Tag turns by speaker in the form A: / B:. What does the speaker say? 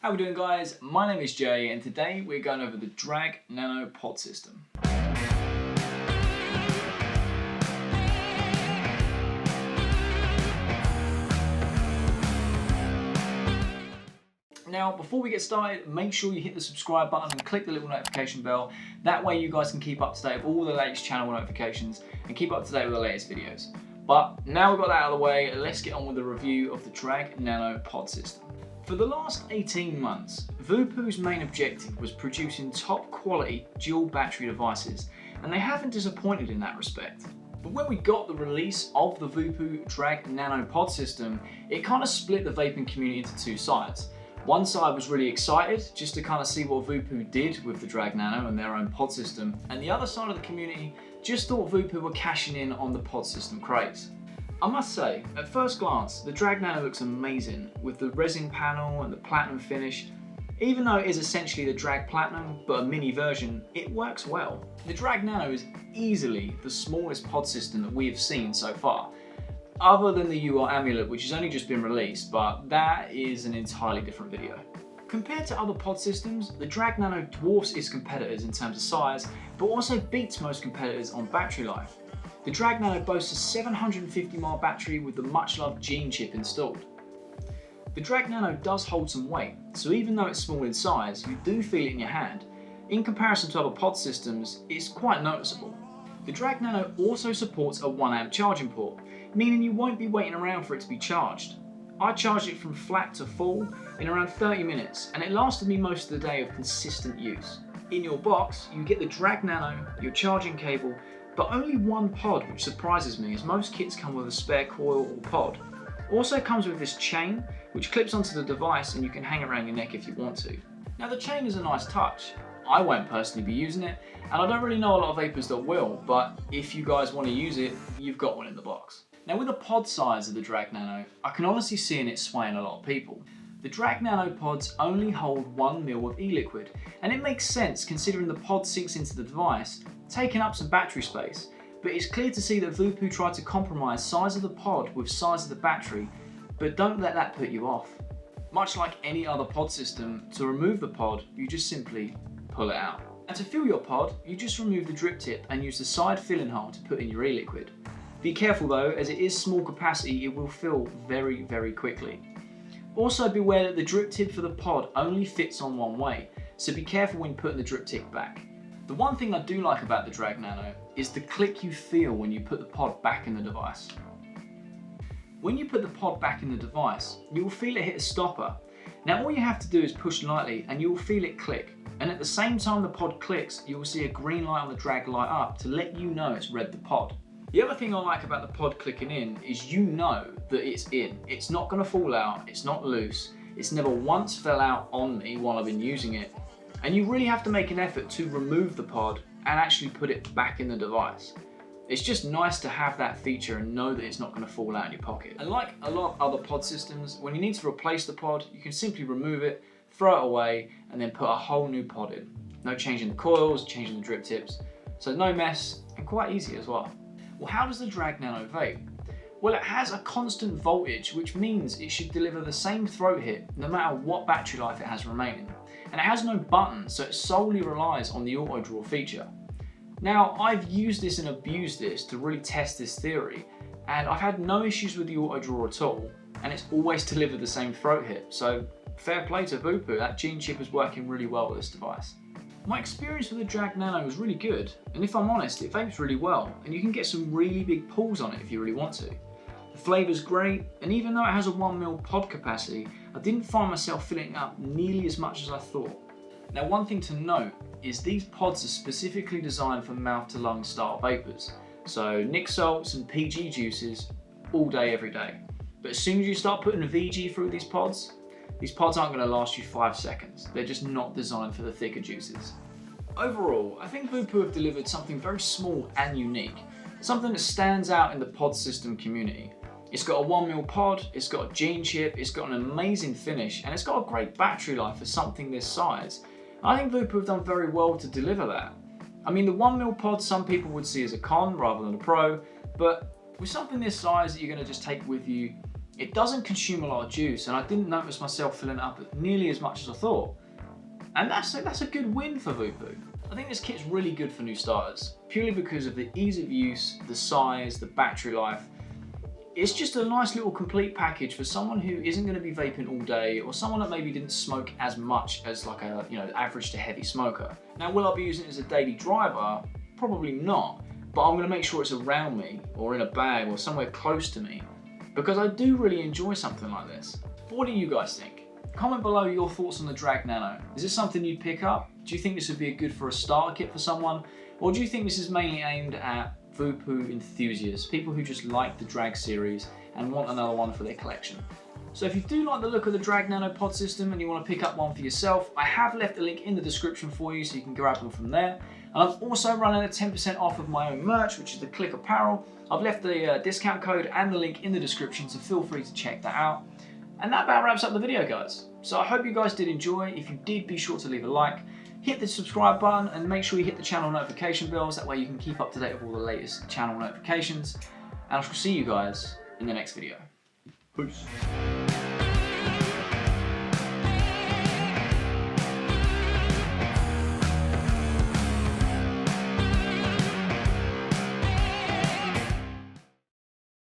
A: How we doing, guys? My name is Jay and today we're going over the Drag Nano pod system. Now, before we get started, make sure you hit the subscribe button and click the little notification bell. That way you guys can keep up to date with all the latest channel notifications and keep up to date with the latest videos. But now we've got that out of the way, let's get on with the review of the Drag Nano pod system. For the last 18 months, Voopoo's main objective was producing top quality dual battery devices, and they haven't disappointed in that respect. But when we got the release of the Voopoo Drag Nano pod system, it kind of split the vaping community into two sides. One side was really excited just to kind of see what Voopoo did with the Drag Nano and their own pod system, and the other side of the community just thought Voopoo were cashing in on the pod system craze. I must say, at first glance, the Drag Nano looks amazing with the resin panel and the platinum finish. Even though it is essentially the Drag Platinum, but a mini version, it works well. The Drag Nano is easily the smallest pod system that we have seen so far, other than the UR Amulet, which has only just been released, but that is an entirely different video. Compared to other pod systems, the Drag Nano dwarfs its competitors in terms of size, but also beats most competitors on battery life. The Drag Nano boasts a 750 mAh battery with the much loved Gene chip installed. The Drag Nano does hold some weight, so even though it's small in size, you do feel it in your hand. In comparison to other pod systems, it's quite noticeable. The Drag Nano also supports a 1A charging port, meaning you won't be waiting around for it to be charged. I charged it from flat to full in around 30 minutes, and it lasted me most of the day of consistent use. In your box, you get the Drag Nano, your charging cable, but only one pod, which surprises me as most kits come with a spare coil or pod. Also comes with this chain, which clips onto the device and you can hang it around your neck if you want to. Now the chain is a nice touch. I won't personally be using it, and I don't really know a lot of vapors that will, but if you guys want to use it, you've got one in the box. Now with the pod size of the Drag Nano, I can honestly see it swaying a lot of people. The Drag Nano pods only hold 1 ml of e-liquid, and it makes sense considering the pod sinks into the device, taking up some battery space, but it's clear to see that Voopoo tried to compromise size of the pod with size of the battery, but don't let that put you off. Much like any other pod system, to remove the pod, you just simply pull it out. And to fill your pod, you just remove the drip tip and use the side filling hole to put in your e-liquid. Be careful though, as it is small capacity, it will fill very, very quickly. Also beware that the drip tip for the pod only fits on one way, so be careful when putting the drip tip back. The one thing I do like about the Drag Nano is the click you feel when you put the pod back in the device. When you put the pod back in the device, you will feel it hit a stopper. Now all you have to do is push lightly and you will feel it click. And at the same time the pod clicks, you will see a green light on the Drag light up to let you know it's read the pod. The other thing I like about the pod clicking in is you know that it's in. It's not going to fall out, it's not loose, it's never once fell out on me while I've been using it. And you really have to make an effort to remove the pod and actually put it back in the device. It's just nice to have that feature and know that it's not going to fall out in your pocket. And like a lot of other pod systems, when you need to replace the pod, you can simply remove it, throw it away, and then put a whole new pod in. No changing the coils, changing the drip tips. So no mess, and quite easy as well. Well, how does the Drag Nano vape? Well, it has a constant voltage, which means it should deliver the same throat hit no matter what battery life it has remaining. And it has no button, so it solely relies on the auto draw feature. Now, I've used this and abused this to really test this theory, and I've had no issues with the auto draw at all, and it's always delivered the same throat hit, so fair play to Voopoo, that Gene chip is working really well with this device. My experience with the Drag Nano was really good, and if I'm honest, it vapes really well, and you can get some really big pulls on it if you really want to. The flavour's great, and even though it has a 1 ml pod capacity, I didn't find myself filling it up nearly as much as I thought. Now one thing to note is these pods are specifically designed for mouth to lung style vapors, so nic salts and PG juices all day every day. But as soon as you start putting VG through these pods aren't going to last you 5 seconds. They're just not designed for the thicker juices. Overall, I think Voopoo have delivered something very small and unique, something that stands out in the pod system community. It's got a 1 ml pod, it's got a Gene chip, it's got an amazing finish, and it's got a great battery life for something this size. I think Voopoo have done very well to deliver that. I mean, the 1 ml pod some people would see as a con rather than a pro, but with something this size that you're going to just take with you It doesn't consume a lot of juice, and I didn't notice myself filling it up nearly as much as I thought. And that's a good win for Voopoo. I think this kit's really good for new starters, purely because of the ease of use, the size, the battery life. It's just a nice little complete package for someone who isn't going to be vaping all day, or someone that maybe didn't smoke as much as like a average to heavy smoker. Now, will I be using it as a daily driver? Probably not, but I'm going to make sure it's around me, or in a bag, or somewhere close to me, because I do really enjoy something like this. What do you guys think? Comment below your thoughts on the Drag Nano. Is this something you'd pick up? Do you think this would be good for a starter kit for someone? Or do you think this is mainly aimed at Voopoo enthusiasts, people who just like the Drag series and want another one for their collection? So if you do like the look of the Drag Nano pod system and you want to pick up one for yourself, I have left a link in the description for you so you can grab them from there. And I'm also running a 10% off of my own merch, which is the Click Apparel. I've left the discount code and the link in the description, so feel free to check that out. And that about wraps up the video, guys. So I hope you guys did enjoy. If you did, be sure to leave a like, hit the subscribe button, and make sure you hit the channel notification bells. That way you can keep up to date with all the latest channel notifications. And I shall see you guys in the next video. Peace.